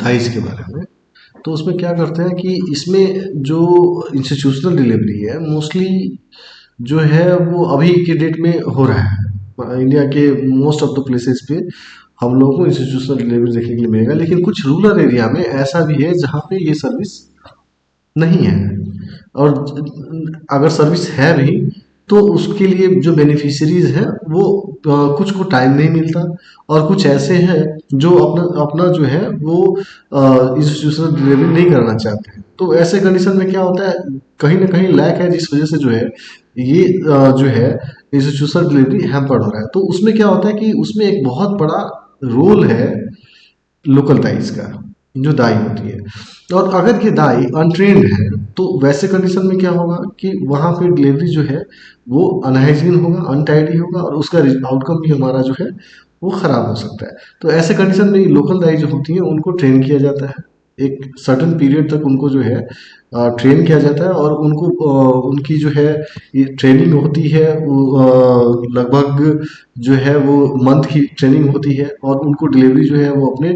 दाइज के बारे में। तो उसमें क्या करते हैं कि इसमें जो इंस्टीट्यूशनल डिलीवरी है मोस्टली जो है वो अभी के डेट में हो रहा है इंडिया के मोस्ट ऑफ द प्लेसेस पे हम लोगों को इंस्टीट्यूशनल डिलीवरी देखने के लिए मिलेगा, लेकिन कुछ रूरल एरिया में ऐसा भी है जहाँ पे ये सर्विस नहीं है। और अगर सर्विस है भी तो उसके लिए जो बेनिफिशरीज हैं वो कुछ को टाइम नहीं मिलता, और कुछ ऐसे हैं जो अपना अपना जो है वो इंस्टीट्यूशनल डिलीवरी नहीं करना चाहते हैं। तो ऐसे कंडीशन में क्या होता है, कहीं ना कहीं लैक है, जिस वजह से जो है ये जो है इंस्टीट्यूशनल डिलीवरी हैम्पर्ड हो रहा है। तो उसमें क्या होता है कि उसमें एक बहुत बड़ा रोल है लोकल दाइज का, जो दाई होती है। और अगर ये दाई अनट्रेंड है तो वैसे कंडीशन में क्या होगा कि वहाँ पे डिलीवरी जो है वो अनहाइजीन होगा, अनटाइडी होगा, और उसका आउटकम भी हमारा जो है वो ख़राब हो सकता है। तो ऐसे कंडीशन में लोकल दाई जो होती है उनको ट्रेन किया जाता है, एक सर्टन पीरियड तक उनको जो है ट्रेन किया जाता है, और उनको उनकी जो है ये ट्रेनिंग होती है वो लगभग जो है वो मंथ की ट्रेनिंग होती है, और उनको डिलीवरी जो है वो अपने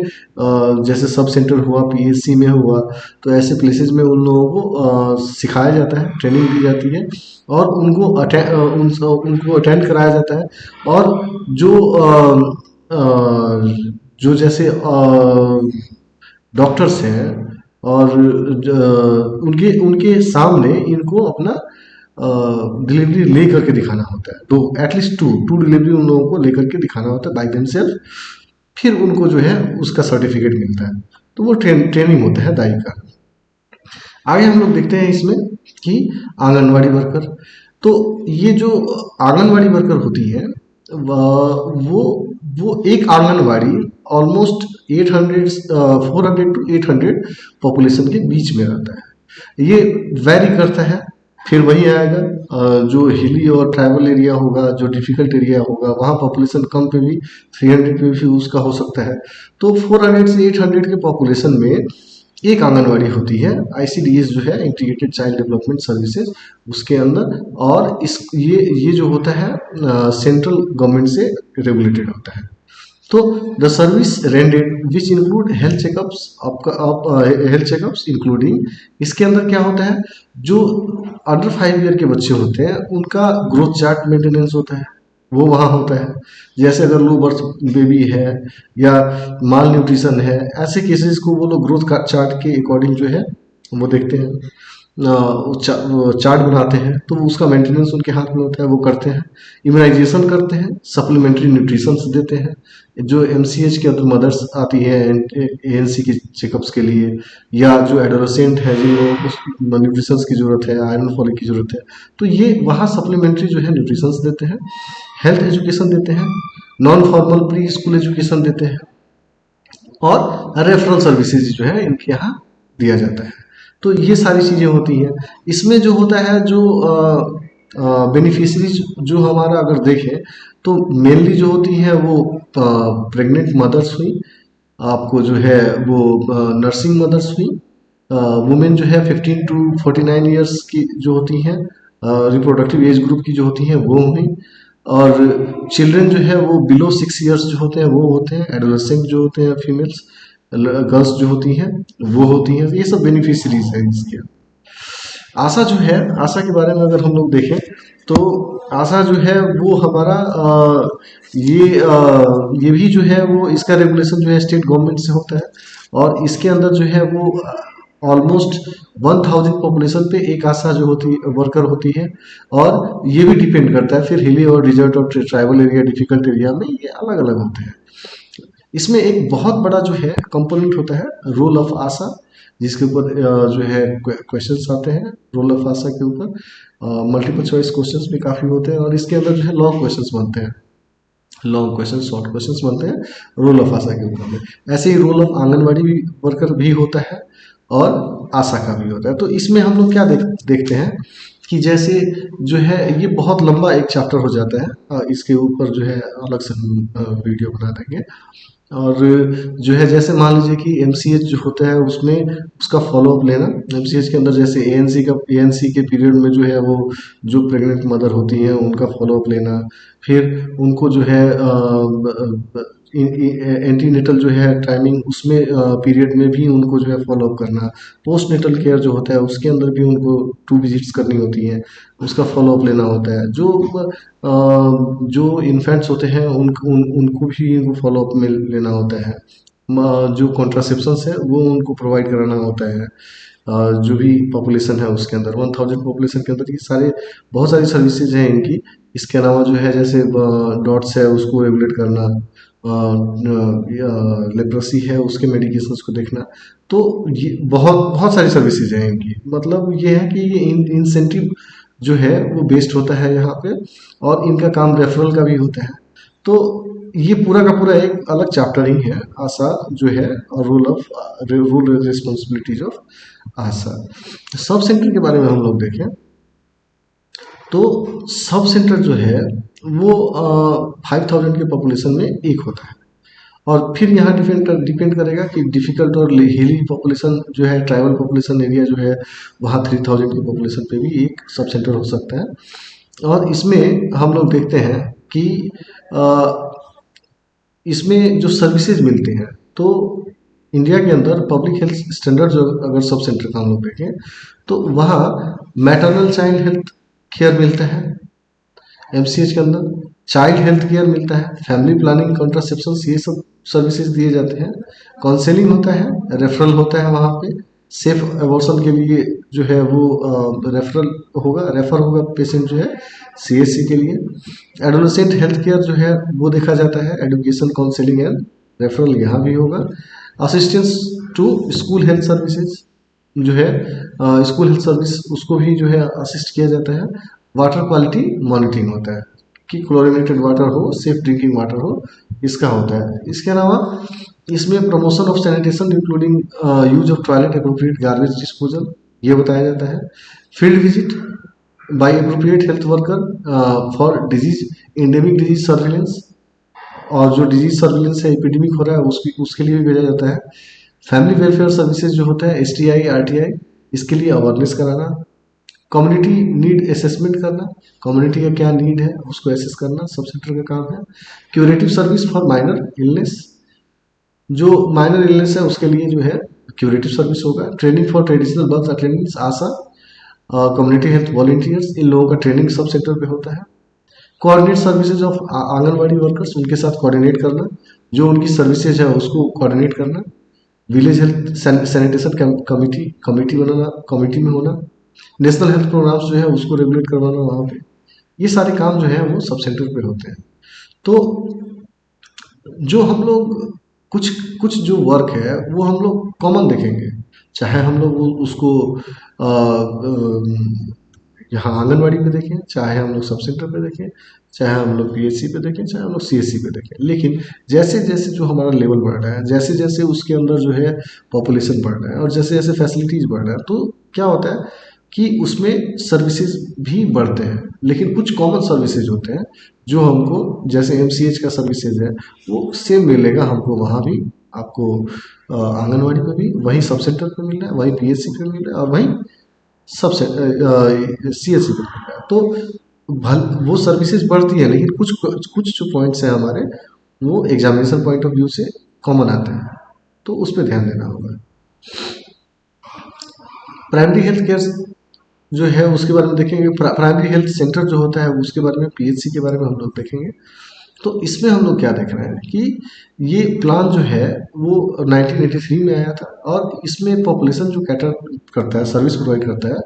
जैसे सब सेंटर हुआ, पीएससी में हुआ, तो ऐसे प्लेसेस में उन लोगों को सिखाया जाता है, ट्रेनिंग दी जाती है, और उनको अटेंड कराया जाता है। और जो जैसे डॉक्टर्स हैं और उनके उनके सामने इनको अपना डिलीवरी ले करके दिखाना होता है। तो एटलीस्ट टू डिलीवरी उन लोगों को लेकर के दिखाना होता है बाई देमसेल्फ, फिर उनको जो है उसका सर्टिफिकेट मिलता है। तो वो ट्रेनिंग होता है दाई का। आगे हम लोग देखते हैं इसमें कि आंगनवाड़ी वर्कर। तो ये जो आंगनवाड़ी वर्कर होती है वो एक आंगनवाड़ी ऑलमोस्ट 400 टू 800 पॉपुलेशन के बीच में रहता है। ये वैरी करता है, फिर वही आएगा जो हिली और ट्राइबल एरिया होगा, जो डिफिकल्ट एरिया होगा, वहाँ पॉपुलेशन कम पे भी 300 पे भी उसका हो सकता है। तो 400 से 800 के पॉपुलेशन में एक आंगनवाड़ी होती है, आईसीडीएस जो है इंटीग्रेटेड चाइल्ड डेवलपमेंट सर्विसेज, उसके अंदर। और ये जो होता है सेंट्रल गवर्नमेंट से रेगुलेटेड होता है। तो the service rendered which include health checkups, आपका हेल्थ चेकअप्स इंक्लूडिंग, इसके अंदर क्या होता है, जो अंडर 5 ईयर के बच्चे होते हैं उनका ग्रोथ चार्ट मेंटेनेंस होता है, वो वहाँ होता है। जैसे अगर लो बर्थ बेबी है या माल न्यूट्रिशन है, ऐसे केसेस को वो लोग ग्रोथ चार्ट के अकॉर्डिंग जो है वो देखते हैं, वो चार्ट बनाते हैं, तो उसका मेंटेनेंस उनके हाथ में होता है, वो करते हैं। इम्यूनाइजेशन करते हैं, सप्लीमेंट्री न्यूट्रिशंस देते हैं, जो एमसीएच के अंदर मदर्स आती है एएनसी के चेकअप्स के लिए, या जो एडोलेसेंट है जिन लोगों को न्यूट्रिशंस की ज़रूरत है, आयरन फॉलिक की ज़रूरत है, तो ये वहाँ सप्लीमेंट्री जो है न्यूट्रिशंस देते हैं। हेल्थ एजुकेशन देते हैं, non formal pre school education देते हैं, और रेफरल सर्विसेज जो है इनके यहाँ दिया जाता है। तो ये सारी चीज़ें होती हैं। इसमें जो होता है, जो बेनिफिशरीज जो हमारा अगर देखें तो मेनली जो होती है वो प्रेग्नेंट मदर्स हुई, आपको जो है वो नर्सिंग मदर्स हुई, वुमेन जो है 15 टू 49 ईयर्स की जो होती हैं, रिप्रोडक्टिव एज ग्रुप की जो होती हैं वो हुई, और चिल्ड्रन जो है वो बिलो 6 ईयर्स जो होते हैं वो होते हैं, एडोलेसेंट जो होते हैं फीमेल्स गर्ल्स जो होती हैं वो होती हैं। ये सब बेनिफिशरीज हैं इसके। आशा जो है, आशा के बारे में अगर हम लोग देखें तो आशा जो है वो हमारा ये भी जो है वो इसका रेगुलेशन जो है स्टेट गवर्नमेंट से होता है, और इसके अंदर जो है वो ऑलमोस्ट 1000 पॉपुलेशन पे एक आशा जो होती वर्कर होती है। और ये भी डिपेंड करता है फिर हिली और डिजर्ट और ट्राइबल एरिया, डिफिकल्ट एरिया में ये अलग अलग होते हैं। इसमें एक बहुत बड़ा जो है कंपोनेंट होता है रोल ऑफ आशा, जिसके ऊपर जो है क्वेश्चंस आते हैं रोल ऑफ आशा के ऊपर। मल्टीपल चॉइस क्वेश्चंस भी काफ़ी होते हैं, और इसके अंदर जो है लॉन्ग क्वेश्चंस बनते हैं, लॉन्ग क्वेश्चन शॉर्ट क्वेश्चंस बनते हैं रोल ऑफ आशा के ऊपर में। ऐसे ही रोल ऑफ आंगनवाड़ी भी वर्कर भी होता है और आशा का भी होता है। तो इसमें हम लोग क्या देखते हैं कि जैसे जो है ये बहुत लंबा एक चैप्टर हो जाता है, इसके ऊपर जो है अलग से हम वीडियो बना देंगे। और जो है जैसे मान लीजिए कि एमसीएच जो होता है उसमें उसका फॉलोअप लेना, एमसीएच के अंदर जैसे एएनसी के पीरियड में जो है वो जो प्रेग्नेंट मदर होती हैं उनका फॉलोअप लेना, फिर उनको जो है एंटीनेटल जो है टाइमिंग उसमें पीरियड में भी उनको जो है फॉलोअप करना, पोस्ट नेटल केयर जो होता है उसके अंदर भी उनको 2 विजिट्स करनी होती हैं, उसका फॉलोअप लेना होता है। जो इन्फेंट्स होते हैं उनको भी इनको फॉलोअप में लेना होता है। जो कॉन्ट्रासेप्शंस है वो उनको प्रोवाइड कराना होता है। जो भी पॉपुलेशन है उसके अंदर 1000 पॉपुलेशन के अंदर ये सारे बहुत सारी सर्विसेज हैं इनकी। इसके अलावा जो है जैसे डॉट्स है उसको रेगुलेट करना, लेप्रोसी है उसके मेडिकेशंस को देखना। तो ये बहुत बहुत सारी सर्विसेज हैं इनकी। मतलब ये है कि ये इंसेंटिव जो है वो बेस्ड होता है यहाँ पे, और इनका काम रेफरल का भी होता है। तो ये पूरा का पूरा एक अलग चैप्टर ही है आशा जो है, rule responsibilities of Asha. Sub centre के बारे में हम लोग देखें तो सब सेंटर जो है वो 5000 के पॉपुलेशन में एक होता है। और फिर यहाँ डिपेंड करेगा कि डिफिकल्ट और हिली पॉपुलेशन जो है, ट्राइबल पॉपुलेशन एरिया जो है, वहाँ 3000 की पॉपुलेशन पे भी एक सब सेंटर हो सकता है। और इसमें हम लोग देखते हैं कि इसमें जो सर्विसेज मिलती हैं, तो इंडिया के अंदर पब्लिक हेल्थ स्टैंडर्ड जो अगर सब सेंटर का हम लोग देखें तो वहाँ मैटरनल चाइल्ड हेल्थ केयर मिलता है एमसीएच के अंदर, चाइल्ड हेल्थ केयर मिलता है, फैमिली प्लानिंग, कॉन्ट्रासेप्शन, ये सब सर्विसेज दिए जाते हैं। काउंसलिंग होता है, रेफरल होता है वहाँ पे, सेफ एबॉर्शन के लिए जो है वो रेफर होगा पेशेंट जो है सीएससी के लिए। एडोलेसेंट हेल्थ केयर जो है वो देखा जाता है, एजुकेशन, काउंसलिंग एंड रेफरल यहाँ भी होगा। Assistance to school health services जो है, स्कूल हेल्थ सर्विस उसको भी जो है असिस्ट किया जाता है। वाटर क्वालिटी मॉनिटरिंग होता है कि क्लोरिनेटेड वाटर हो, सेफ ड्रिंकिंग वाटर हो, इसका होता है। इसके अलावा इसमें promotion of sanitation including use of toilet, appropriate garbage disposal, ये बताया जाता है। Field visit bye appropriate health worker for disease, endemic disease surveillance, और जो डिजीज सर्विलेंस है एपिडेमिक हो रहा है उसके लिए भी भेजा जाता है। फैमिली वेलफेयर सर्विसेज जो होता है एसटीआई आरटीआई, इसके लिए अवेयरनेस कराना। कम्युनिटी नीड असेसमेंट करना, कम्युनिटी का क्या नीड है उसको एसेस करना सब सेंटर का काम है। Curative service for minor illness, जो माइनर इलनेस है उसके लिए जो है क्यूरेटिव सर्विस होगा। Training for traditional birth attendance ASHA, community health volunteers, इन लोगों का ट्रेनिंग सब सेंटर पे होता है। Coordinate services of anganwadi workers, उनके साथ कोऑर्डिनेट करना, जो उनकी सर्विसेज है उसको कोऑर्डिनेट करना। विलेज हेल्थ सैनिटेशन कमिटी बनाना, कमिटी में होना। नेशनल हेल्थ प्रोग्राम्स जो है उसको रेगुलेट करवाना वहाँ पे। ये सारे काम जो है वो सब सेंटर पे होते हैं। तो जो हम लोग कुछ कुछ जो वर्क है वो हम लोग कॉमन देखेंगे, चाहे हम लोग उसको यहाँ आंगनबाड़ी पे देखें, चाहे हम लोग सब सेंटर पे देखें, चाहे हम लोग पीएचसी पे देखें, चाहे हम लोग सीएससी पे देखें। लेकिन जैसे जैसे जो हमारा लेवल बढ़ रहा है, जैसे जैसे उसके अंदर जो है पॉपुलेशन बढ़ रहा है, और जैसे जैसे फैसिलिटीज बढ़ रहा है, तो क्या होता है कि उसमें सर्विसेज भी बढ़ते हैं। लेकिन कुछ कॉमन सर्विसेज होते हैं जो हमको, जैसे एमसीएच का सर्विसेज है वो सेम मिलेगा हमको वहाँ भी, आपको आंगनबाड़ी में भी वही सब सेंटर पे मिल रहा है, वही पीएचसी पे मिल रहा है, और वही सबसे सीएससी पे मिल रहा है। तो वो सर्विसेज बढ़ती है, लेकिन कुछ कुछ जो पॉइंट्स हैं हमारे वो एग्जामिनेशन पॉइंट ऑफ व्यू से कॉमन आते हैं, तो उस पर ध्यान देना होगा। प्राइमरी हेल्थ केयर जो है उसके बारे में देखेंगे, प्राइमरी हेल्थ सेंटर जो होता है उसके बारे में, पीएचसी के बारे में हम लोग देखेंगे। तो इसमें हम लोग क्या देख रहे हैं कि ये प्लान जो है वो 1983 में आया था, और इसमें पॉपुलेशन जो कैटर करता है, सर्विस प्रोवाइड करता है,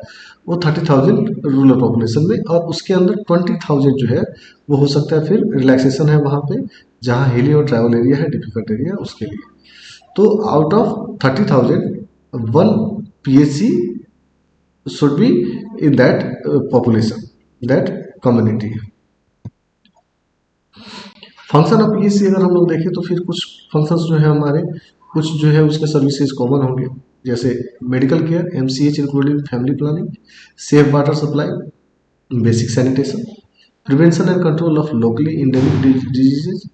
वो 30,000 रूरल पॉपुलेशन में, और उसके अंदर 20,000 जो है वो हो सकता है फिर रिलैक्सेशन है वहाँ पे, जहाँ हिली और ट्रैवल एरिया है, डिफिकल्ट एरिया, उसके लिए। तो out of 30,000 one PHC should be in that population, that community। Function of PHC अगर हम लोग देखें तो फिर कुछ फंक्शंस जो है हमारे, कुछ जो है उसके सर्विसेज कॉमन होंगे, जैसे medical care, MCH including family planning, safe water supply, basic sanitation, prevention and control of locally endemic diseases,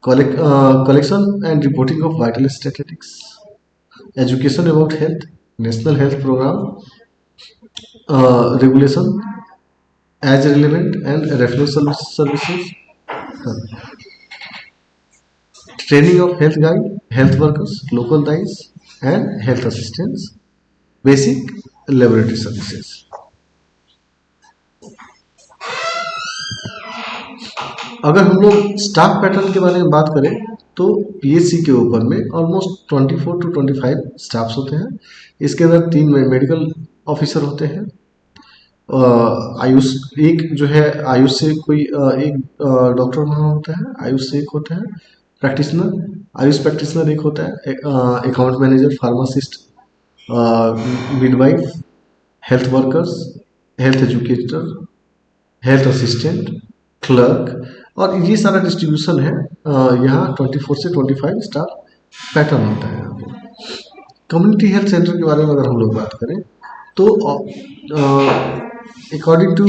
collection and reporting of vital statistics, education about health, national health program, regulation as relevant, and reference services। Training of health guide, health workers, local guides and health assistants, basic laboratory services. अगर हम लोग staff pattern के बारे में बात करें तो PHC के ऊपर में ऑलमोस्ट 24 टू 25 स्टाफ्स होते हैं। इसके अंदर 3 मेडिकल ऑफिसर होते हैं, आयुष एक जो है आयुष से कोई एक डॉक्टर वहाँ होता है, आयुष से एक होता है प्रैक्टिशनर, आयुष प्रैक्टिशनर एक होता है, account manager, pharmacist, midwife, health workers, health educator, health assistant, clerk, और ये सारा डिस्ट्रीब्यूशन है। यहाँ 24 से 25 स्टार पैटर्न होता है यहाँ पे। कम्युनिटी हेल्थ सेंटर के बारे में अगर हम लोग बात करें तो अकॉर्डिंग टू